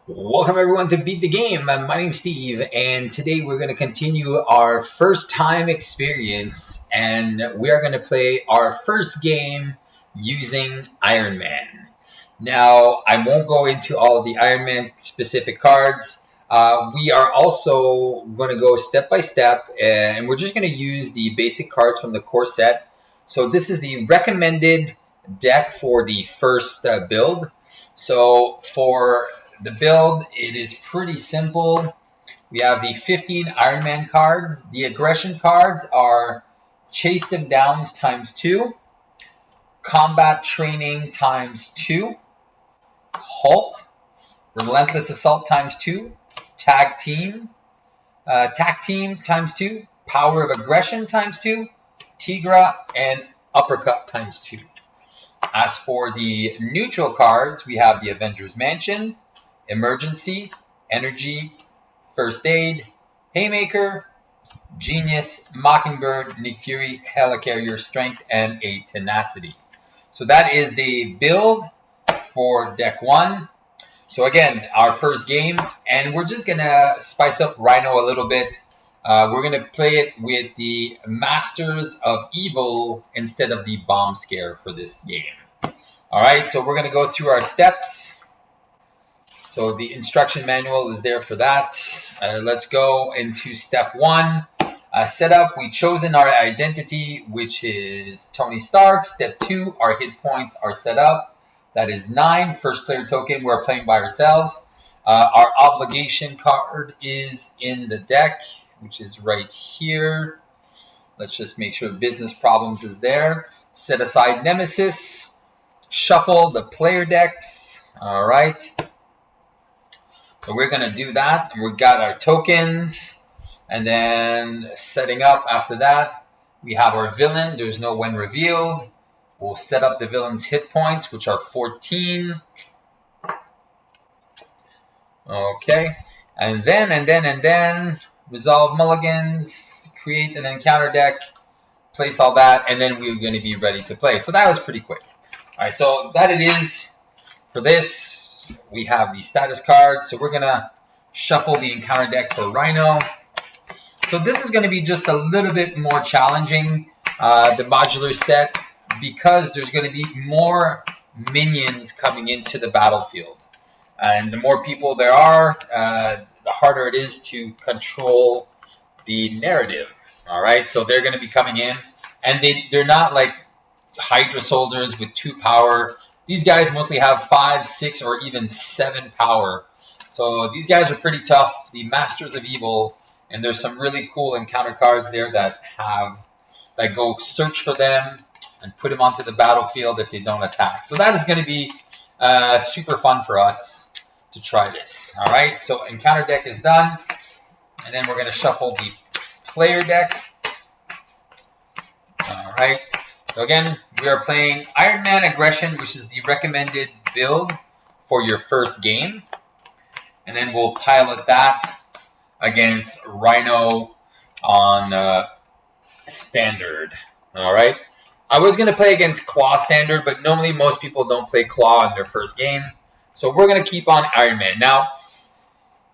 Welcome everyone to Beat the Game. My name's Steve, and today we're going to continue our first time experience, and we are going to play our first game using Iron Man. Now, I won't go into all of the Iron Man specific cards. We are also going to go step by step, and we're just going to use the basic cards from the core set. So this is the recommended deck for the first build. So for the build, it is pretty simple. We have the 15 Iron Man cards. The aggression cards are Chase Them Downs times 2, Combat Training times 2, Hulk, Relentless Assault times 2, Tag Team times 2, Power of Aggression times 2, Tigra, and Uppercut times 2. As for the neutral cards, we have the Avengers Mansion, Emergency, Energy, First Aid, Haymaker, Genius, Mockingbird, Nick Fury, Helicarrier, Strength, and a Tenacity. So that is the build for deck 1. So again, our first game, and we're just going to spice up Rhino a little bit. We're going to play it with the Masters of Evil instead of the Bomb Scare for this game. All right, so we're going to go through our steps. So the instruction manual is there for that. Let's go into step 1. Setup, we've chosen our identity, which is Tony Stark. Step 2, our hit points are set up. That is 9. First player token, we're playing by ourselves. Our obligation card is in the deck, which is right here. Let's just make sure business problems is there. Set aside Nemesis. Shuffle the player decks. All right. So we're going to do that. We've got our tokens. And then setting up after that, we have our villain. There's no when revealed. We'll set up the villain's hit points, which are 14. Okay. And then resolve mulligans, create an encounter deck, place all that, and then we're going to be ready to play. So that was pretty quick. All right, so that it is for this. We have the status cards. So we're going to shuffle the encounter deck for Rhino. So this is going to be just a little bit more challenging, the modular set, because there's going to be more minions coming into the battlefield. And the more people there are, the harder it is to control the narrative. All right, so they're going to be coming in, and they're not like Hydra soldiers with 2 power. These guys mostly have 5, 6, or even 7 power. So these guys are pretty tough. The Masters of Evil, and there's some really cool encounter cards there that go search for them and put them onto the battlefield if they don't attack. So that is going to be super fun for us to try this. All right, so encounter deck is done, and then we're going to shuffle the player deck. All right. So again, we are playing Iron Man Aggression, which is the recommended build for your first game. And then we'll pilot that against Rhino on Standard. All right. I was going to play against Claw Standard, but normally most people don't play Claw in their first game. So we're going to keep on Iron Man. Now,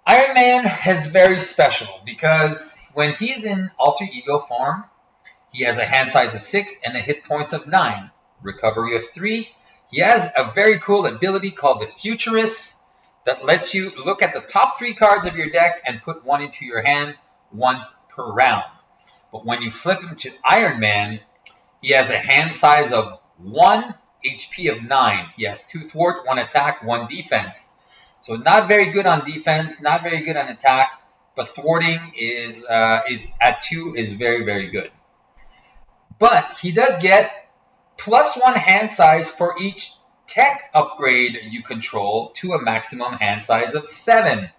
Iron Man is very special because when he's in alter ego form, he has a hand size of 6 and a hit points of 9. Recovery of 3. He has a very cool ability called the Futurist that lets you look at the top 3 cards of your deck and put 1 into your hand once per round. But when you flip him to Iron Man, he has a hand size of 1, HP of 9. He has 2 thwart, 1 attack, 1 defense. So not very good on defense, not very good on attack, but thwarting is at 2 is very, very good. But he does get +1 hand size for each tech upgrade you control to a maximum hand size of 7.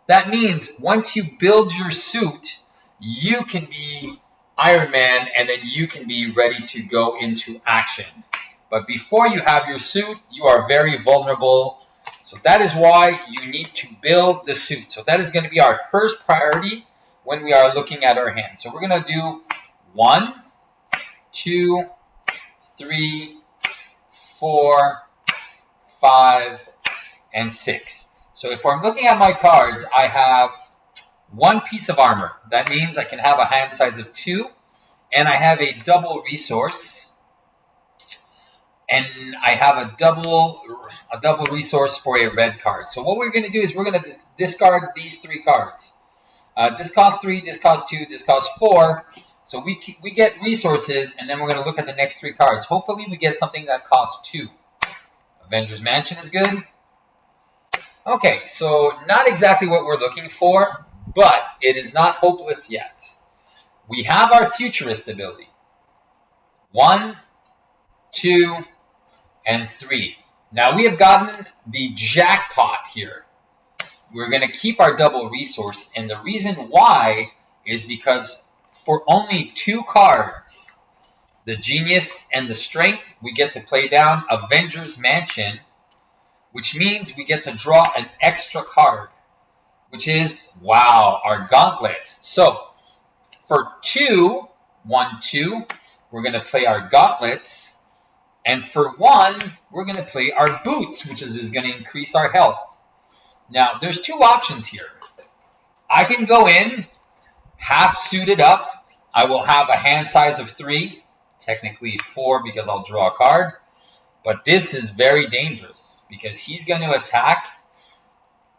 That means once you build your suit, you can be Iron Man, and then you can be ready to go into action. But before you have your suit, you are very vulnerable. So that is why you need to build the suit. So that is going to be our first priority when we are looking at our hand. So we're going to do 1, 2, 3, 4, 5, and 6. So if I'm looking at my cards, I have one piece of armor. That means I can have a hand size of 2, and I have a double resource, and I have a double resource for a red card. So what we're going to do is we're going to discard these 3 cards. This costs 3, this costs 2, this costs 4. So we get resources, and then we're going to look at the next 3 cards. Hopefully we get something that costs 2. Avengers Mansion is good. Okay, so not exactly what we're looking for, but it is not hopeless yet. We have our futurist ability. 1, 2, and 3. Now we have gotten the jackpot here. We're going to keep our double resource, and the reason why is because for only 2 cards, the Genius and the Strength, we get to play down Avengers Mansion, which means we get to draw an extra card, which is, wow, our gauntlets. So for 2, 1, 2, we're going to play our gauntlets. And for 1, we're going to play our boots, which is going to increase our health. Now, there's 2 options here. I can go in half suited up. I will have a hand size of 3, technically 4 because I'll draw a card. But this is very dangerous because he's going to attack.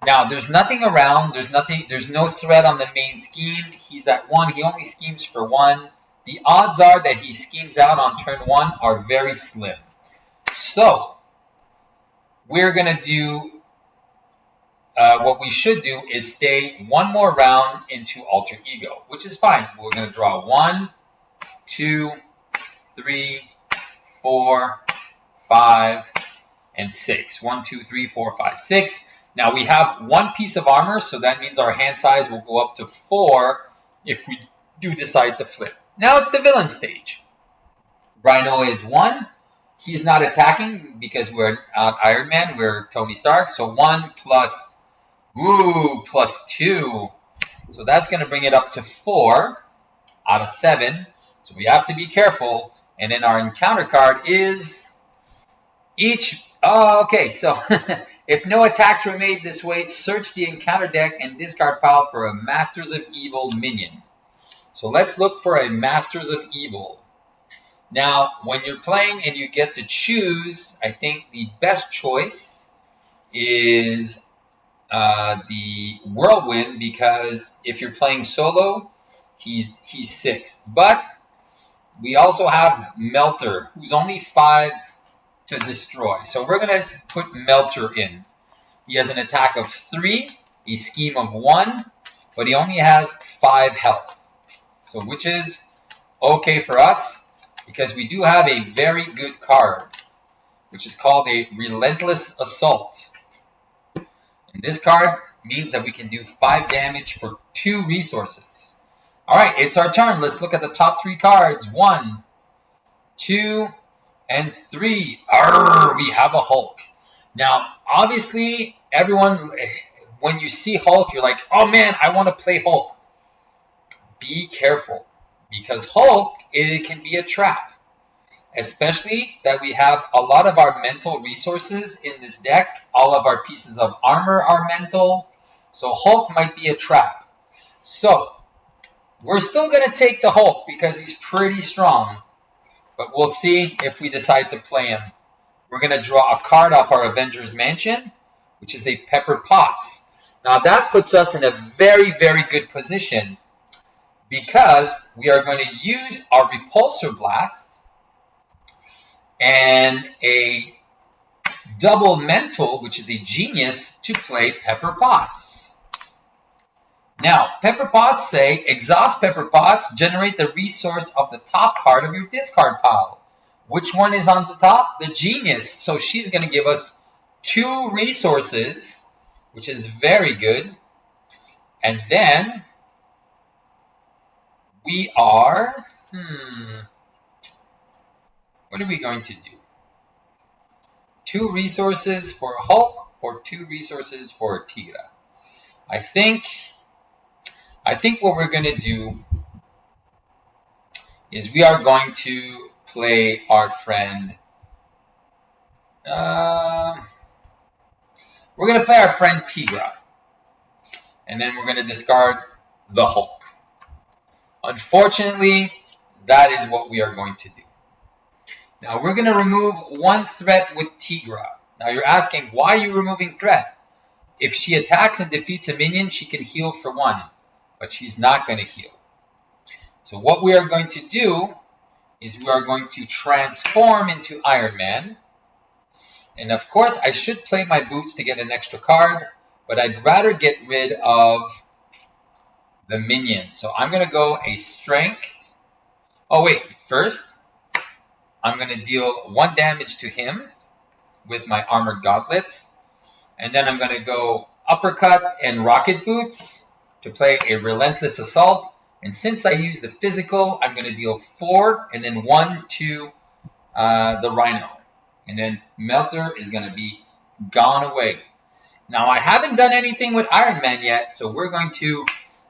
Now, there's nothing around. There's no threat on the main scheme. He's at 1. He only schemes for 1. The odds are that he schemes out on turn 1 are very slim. So, we're going to do what we should do is stay 1 more round into Alter Ego, which is fine. We're going to draw 1, 2, 3, 4, 5, and 6. 1, 2, 3, 4, 5, 6. Now we have 1 piece of armor, so that means our hand size will go up to 4 if we do decide to flip. Now it's the villain stage. Rhino is 1. He's not attacking because we're not Iron Man, we're Tony Stark. So 1 plus 2. So that's going to bring it up to 4 out of 7. So we have to be careful. And then our encounter card is each. Oh, okay. So if no attacks were made this way, search the encounter deck and discard pile for a Masters of Evil minion. So let's look for a Masters of Evil. Now, when you're playing and you get to choose, I think the best choice is the Whirlwind, because if you're playing solo, he's 6. But we also have Melter, who's only 5 to destroy. So we're going to put Melter in. He has an attack of 3, a scheme of 1, but he only has 5 health. So which is okay for us, because we do have a very good card, which is called a Relentless Assault. And this card means that we can do 5 damage for 2 resources. Alright, it's our turn. Let's look at the top 3 cards. 1, 2, and 3. Arrgh, we have a Hulk. Now, obviously, everyone, when you see Hulk, you're like, oh man, I want to play Hulk. Be careful, because Hulk, it can be a trap. Especially that we have a lot of our mental resources in this deck. All of our pieces of armor are mental. So Hulk might be a trap. So we're still going to take the Hulk because he's pretty strong. But we'll see if we decide to play him. We're going to draw a card off our Avengers Mansion, which is a Pepper Potts. Now that puts us in a very, very good position, because we are going to use our Repulsor Blast and a double mental, which is a Genius, to play Pepper Potts. Now, Pepper Potts say, exhaust Pepper Potts, generate the resource of the top card of your discard pile. Which one is on the top? The Genius. So she's going to give us 2 resources, which is very good. And then we are... what are we going to do? 2 resources for Hulk or 2 resources for Tira? I think what we're going to do is we are going to play our friend. We're going to play our friend Tigra. And then we're going to discard the Hulk. Unfortunately, that is what we are going to do. Now we're going to remove one threat with Tigra. Now you're asking, why are you removing threat? If she attacks and defeats a minion, she can heal for 1. But she's not going to heal. So what we are going to do is we are going to transform into Iron Man. And of course, I should play my boots to get an extra card, but I'd rather get rid of the minion. So I'm going to go a strength. Oh, wait. First, I'm going to deal 1 damage to him with my armored gauntlets. And then I'm going to go uppercut and rocket boots to play a relentless assault. And since I use the physical, I'm going to deal 4 and then 1 to the Rhino. And then Melter is going to be gone away. Now, I haven't done anything with Iron Man yet, so we're going to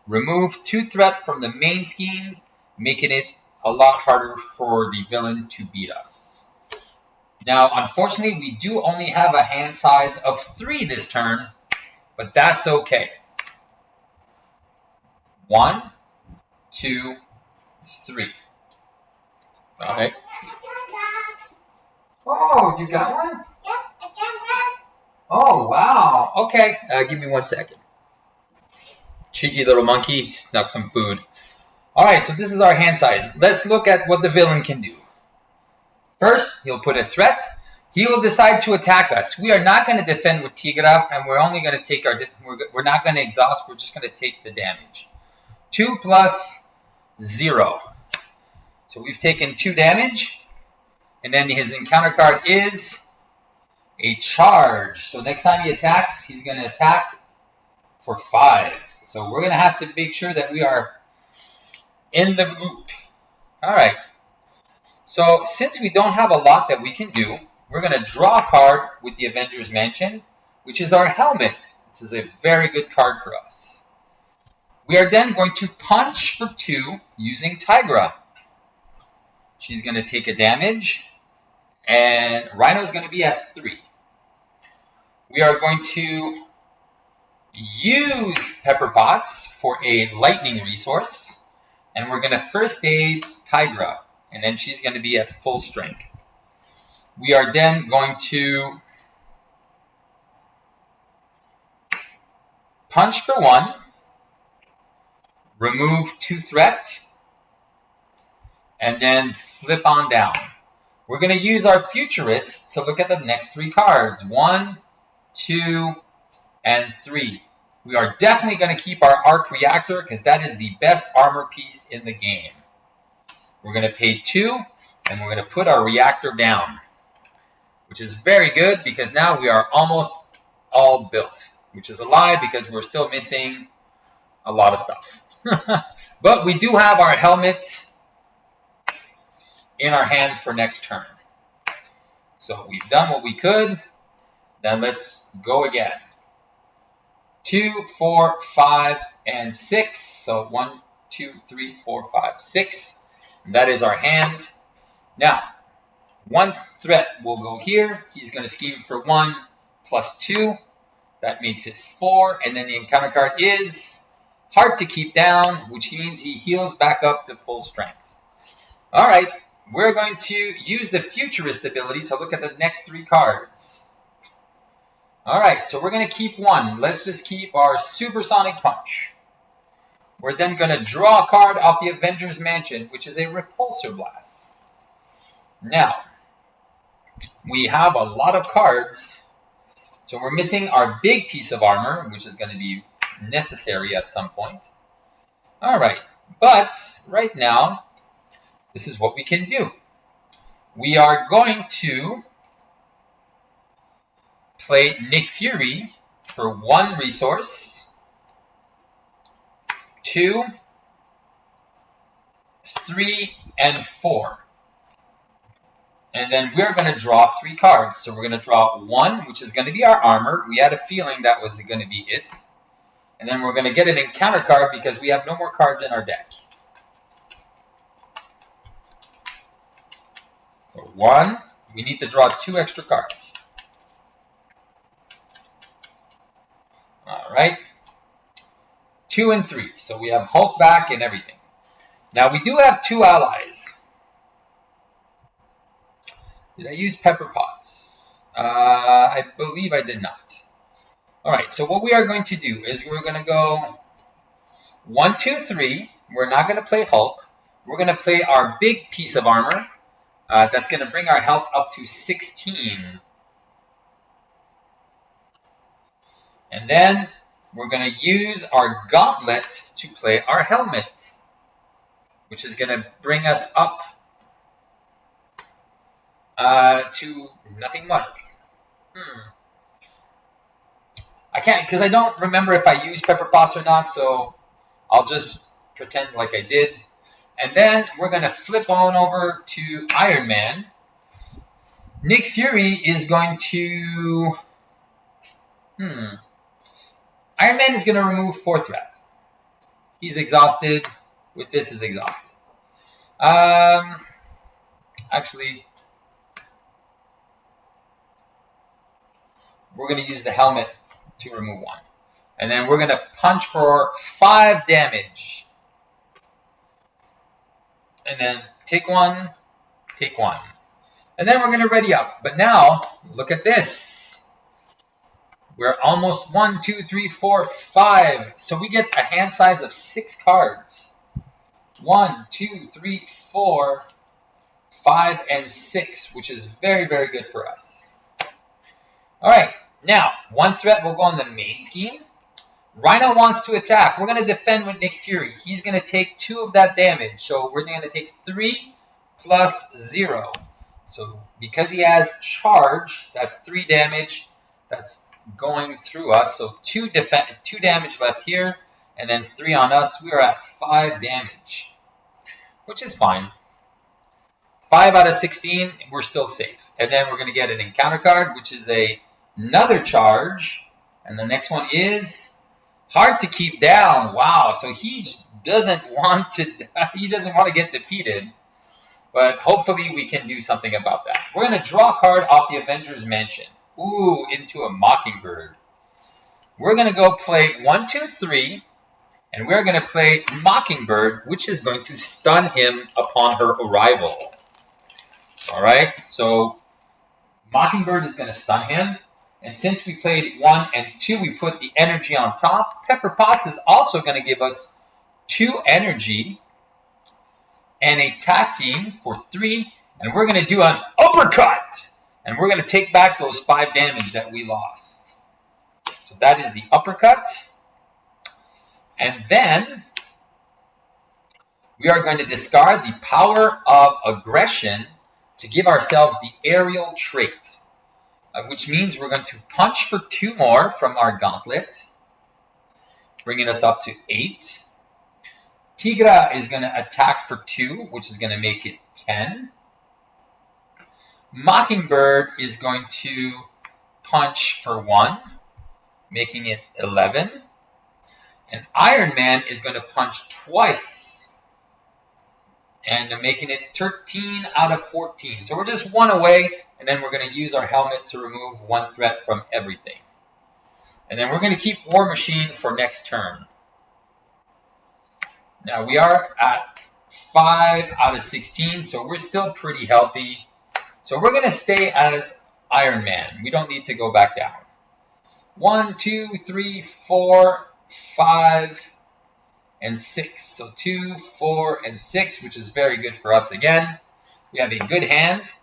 remove 2 threat from the main scheme, making it a lot harder for the villain to beat us. Now, unfortunately, we do only have a hand size of 3 this turn, but that's okay. 1, 2, 3. Okay. Oh, you got one? Yep, I got one. Oh, wow. Okay, give me 1 second. Cheeky little monkey snuck some food. All right, so this is our hand size. Let's look at what the villain can do. First, he'll put a threat. He will decide to attack us. We are not going to defend with Tigra, and we're only going to take we're not going to exhaust. We're just going to take the damage. 2 plus 0. So we've taken 2 damage. And then his encounter card is a charge. So next time he attacks, he's going to attack for 5. So we're going to have to make sure that we are in the loop. All right. So since we don't have a lot that we can do, we're going to draw a card with the Avengers Mansion, which is our helmet. This is a very good card for us. We are then going to punch for 2 using Tigra. She's going to take a damage. And Rhino is going to be at 3. We are going to use Pepper Pots for a lightning resource. And we're going to first aid Tigra. And then she's going to be at full strength. We are then going to punch for 1. Remove 2 threat. And then flip on down. We're going to use our Futurist to look at the next 3 cards. 1, 2, and 3. We are definitely going to keep our Arc Reactor because that is the best armor piece in the game. We're going to pay 2, and we're going to put our reactor down, which is very good because now we are almost all built, which is a lie because we're still missing a lot of stuff. But we do have our helmet in our hand for next turn. So we've done what we could. Then let's go again. 2, 4, 5, and 6. So 1, 2, 3, 4, 5, 6. That is our hand. Now, 1 threat will go here. He's going to scheme for 1 plus 2. That makes it 4. And then the encounter card is hard to keep down, which means he heals back up to full strength. All right. We're going to use the Futurist ability to look at the next 3 cards. All right, so we're going to keep 1. Let's just keep our Supersonic Punch. We're then going to draw a card off the Avengers Mansion, which is a Repulsor Blast. Now, we have a lot of cards, so we're missing our big piece of armor, which is going to be necessary at some point. All right, but right now, this is what we can do. We are going to play Nick Fury for 1 resource, 2, 3, and 4. And then we're going to draw 3 cards. So we're going to draw 1, which is going to be our armor. We had a feeling that was going to be it. And then we're going to get an encounter card because we have no more cards in our deck. So 1, we need to draw 2 extra cards. All right. 2 and 3. So we have Hulk back and everything. Now we do have 2 allies. Did I use pepper pots? I believe I did not. All right. So what we are going to do is we're going to go 1, 2, 3. We're not going to play Hulk. We're going to play our big piece of armor. That's going to bring our health up to 16. And then we're going to use our gauntlet to play our helmet, which is going to bring us up to nothing much. I can't, because I don't remember if I used pepper pots or not, so I'll just pretend like I did. And then we're going to flip on over to Iron Man. Nick Fury is going to... Iron Man is going to remove 4 threat. He's exhausted. With this is exhausted. Actually, we're going to use the helmet to remove 1. And then we're going to punch for 5 damage. And then take 1, take 1. And then we're going to ready up. But now, look at this. We're almost 1, 2, 3, 4, 5. So we get a hand size of 6 cards. 1, 2, 3, 4, 5, and 6, which is very, very good for us. All right. Now, 1 threat will go on the main scheme. Rhino wants to attack. We're going to defend with Nick Fury. He's going to take 2 of that damage. So we're going to take 3 plus 0. So because he has charge, that's 3 damage. That's going through us. So 2 damage left here. And then 3 on us. We are at 5 damage, which is fine. 5 out of 16, we're still safe. And then we're going to get an encounter card, which is another charge. And the next one is hard to keep down. Wow, so he doesn't want to get defeated. But hopefully we can do something about that. We're going to draw a card off the Avengers Mansion. Ooh, into a Mockingbird. We're going to go play 1, 2, 3. And we're going to play Mockingbird, which is going to stun him upon her arrival. All right, so Mockingbird is going to stun him. And since we played 1 and 2, we put the energy on top. Pepper Potts is also going to give us 2 energy and a attack team for 3. And we're going to do an uppercut. And we're going to take back those 5 damage that we lost. So that is the uppercut. And then we are going to discard the power of aggression to give ourselves the aerial trait, which means we're going to punch for 2 more from our gauntlet, bringing us up to 8. Tigra is going to attack for 2, which is going to make it 10. Mockingbird is going to punch for 1, making it 11. And Iron Man is going to punch twice, and making it 13 out of 14. So we're just 1 away, and then we're going to use our helmet to remove 1 threat from everything. And then we're going to keep War Machine for next turn. Now we are at 5 out of 16, so we're still pretty healthy. So we're going to stay as Iron Man. We don't need to go back down. 1, 2, 3, 4, 5, and 6. So 2, 4, and 6, which is very good for us again. We have a good hand.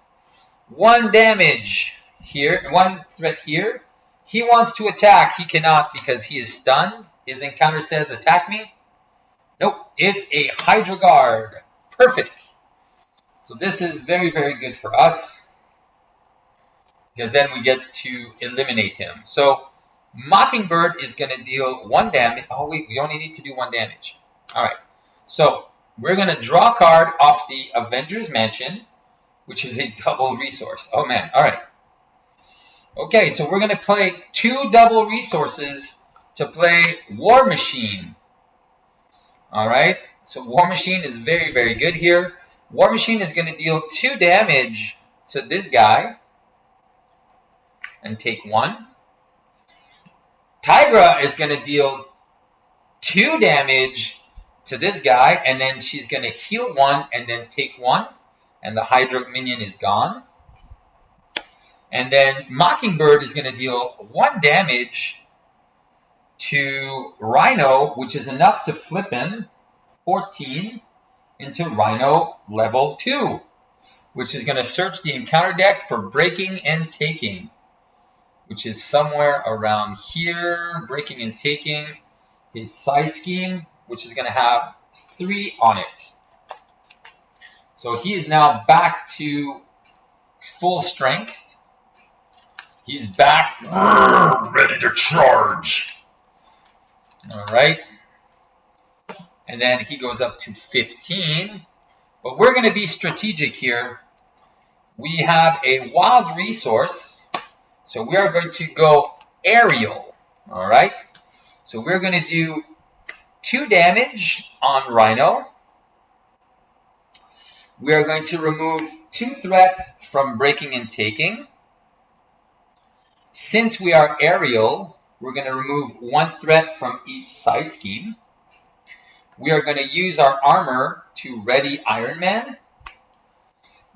1 damage here, 1 threat here. He wants to attack. He cannot because he is stunned. His encounter says, attack me. Nope, it's a Hydra Guard. Perfect. So this is very, very good for us, because then we get to eliminate him. So Mockingbird is going to deal 1 damage. Oh, wait, we only need to do 1 damage. All right. So we're going to draw a card off the Avengers Mansion, which is a double resource. Oh, man. All right. Okay, so we're going to play 2 double resources to play War Machine. All right. So War Machine is very, very good here. War Machine is going to deal 2 damage to this guy and take 1. Tigra is going to deal 2 damage to this guy, and then she's going to heal 1 and then take 1, and the Hydra minion is gone. And then Mockingbird is going to deal 1 damage to Rhino, which is enough to flip him 14 into Rhino level 2, which is going to search the encounter deck for breaking and taking, which is somewhere around here. Breaking and taking his side scheme, which is going to have 3 on it. So he is now back to full strength. He's back, ready to charge. All right. And then he goes up to 15. But we're going to be strategic here. We have a wild resource, so we are going to go aerial. All right. So we're going to do 2 damage on Rhino. We are going to remove 2 threat from breaking and taking. Since we are aerial, we're going to remove 1 threat from each side scheme. We are going to use our armor to ready Iron Man.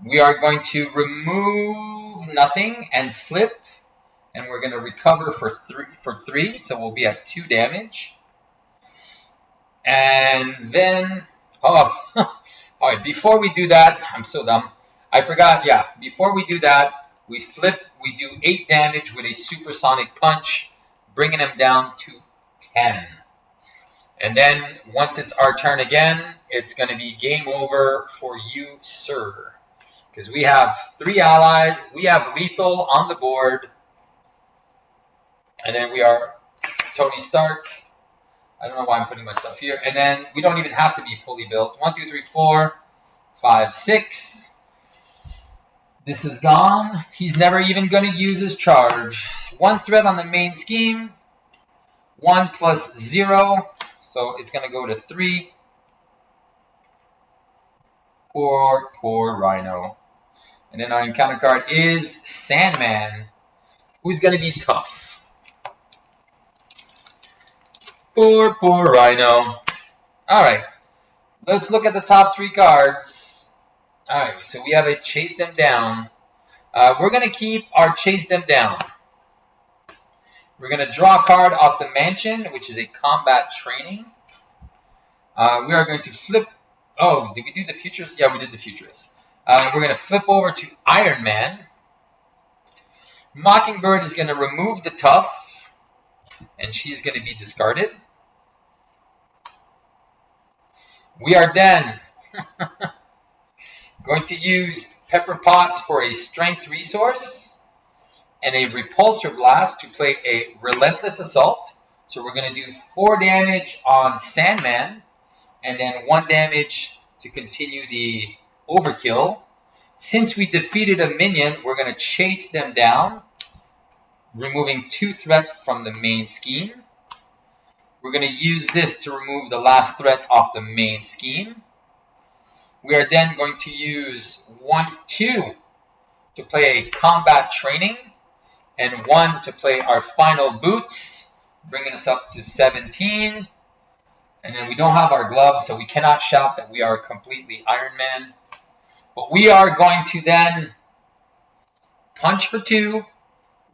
We are going to remove nothing and flip, and we're going to recover for 3, so we'll be at 2 damage. And then, all right, before we do that, I'm so dumb. I forgot, yeah, before we do that, we flip, we do 8 damage with a supersonic punch, bringing him down to 10. And then, once it's our turn again, it's going to be game over for you, sir. Because we have 3 allies, we have lethal on the board, and then we are Tony Stark. I don't know why I'm putting my stuff here. And then we don't even have to be fully built. 1, 2, 3, 4, 5, 6. This is gone. He's never even going to use his charge. 1 threat on the main scheme. 1 plus 0. So it's going to go to 3. Poor Rhino. And then our encounter card is Sandman, who's going to be tough. Poor Rhino. Alright, let's look at the top 3 cards. Alright, so we have a Chase Them Down. We're going to keep our Chase Them Down. We're going to draw a card off the Mansion, which is a combat training. We are going to flip. Oh, did we do the Futurist? Yeah, we did the Futurist. We're going to flip over to Iron Man. Mockingbird is going to remove the Tough, and she's going to be discarded. We are then going to use Pepper Potts for a strength resource and a Repulsor Blast to play a Relentless Assault. So we're going to do 4 damage on Sandman and then 1 damage to continue the overkill. Since we defeated a minion, we're going to chase them down, removing 2 threat from the main scheme. We're going to use this to remove the last threat off the main scheme. We are then going to use 1, 2 to play a combat training and 1 to play our final boots, bringing us up to 17. And then we don't have our gloves, so we cannot shout that we are completely Iron Man. But we are going to then punch for 2,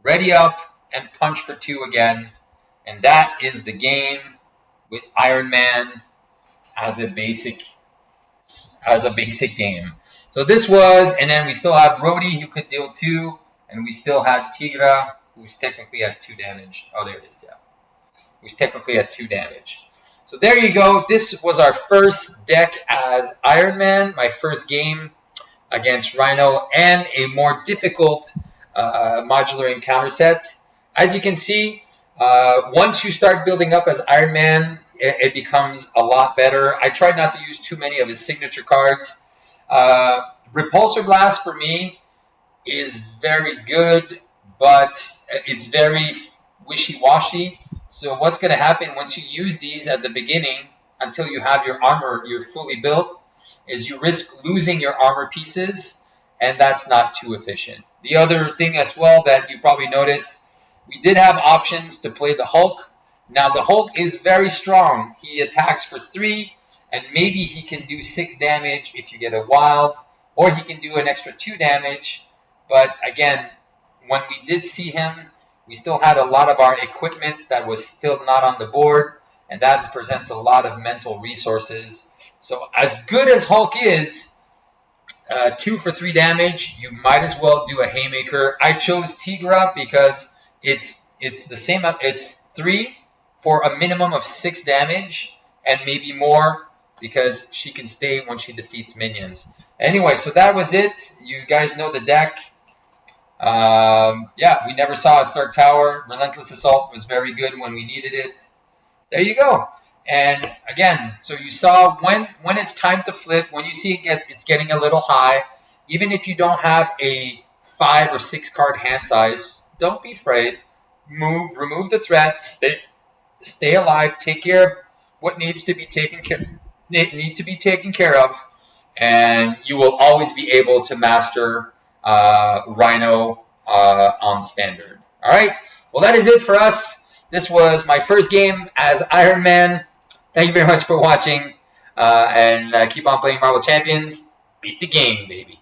ready up, and punch for 2 again. And that is the game with Iron Man as a basic game. So this was, and then we still have Rhodey, who could deal 2, and we still had Tigra, who's technically at 2 damage. Oh, there it is, yeah. Who's technically at 2 damage. So there you go. This was our first deck as Iron Man, my first game against Rhino, and a more difficult modular encounter set. As you can see, once you start building up as Iron Man, it becomes a lot better. I tried not to use too many of his signature cards. Repulsor Blast for me is very good, but it's very wishy-washy. So what's going to happen once you use these at the beginning until you have your armor, you're fully built, is you risk losing your armor pieces, and that's not too efficient. The other thing as well that you probably noticed, we did have options to play the Hulk Now the Hulk is very strong. He attacks for 3, and maybe he can do 6 damage if you get a wild, or he can do an extra 2 damage. But again, when we did see him, we still had a lot of our equipment that was still not on the board, and that presents a lot of mental resources. So as good as Hulk is, 2 for 3 damage, you might as well do a haymaker. I chose Tigra because it's the same. It's 3 for a minimum of 6 damage, and maybe more because she can stay when she defeats minions. Anyway, so that was it. You guys know the deck. Yeah, we never saw a Stark Tower. Relentless Assault was very good when we needed it. There you go. And again, so you saw when it's time to flip, when you see it's getting a little high, even if you don't have a 5 or 6 card hand size, don't be afraid. Remove the threat, stay alive, take care of what needs to be taken care of, and you will always be able to master Rhino on standard. All right. Well, that is it for us. This was my first game as Iron Man. Thank you very much for watching, and keep on playing Marvel Champions. Beat the game, baby.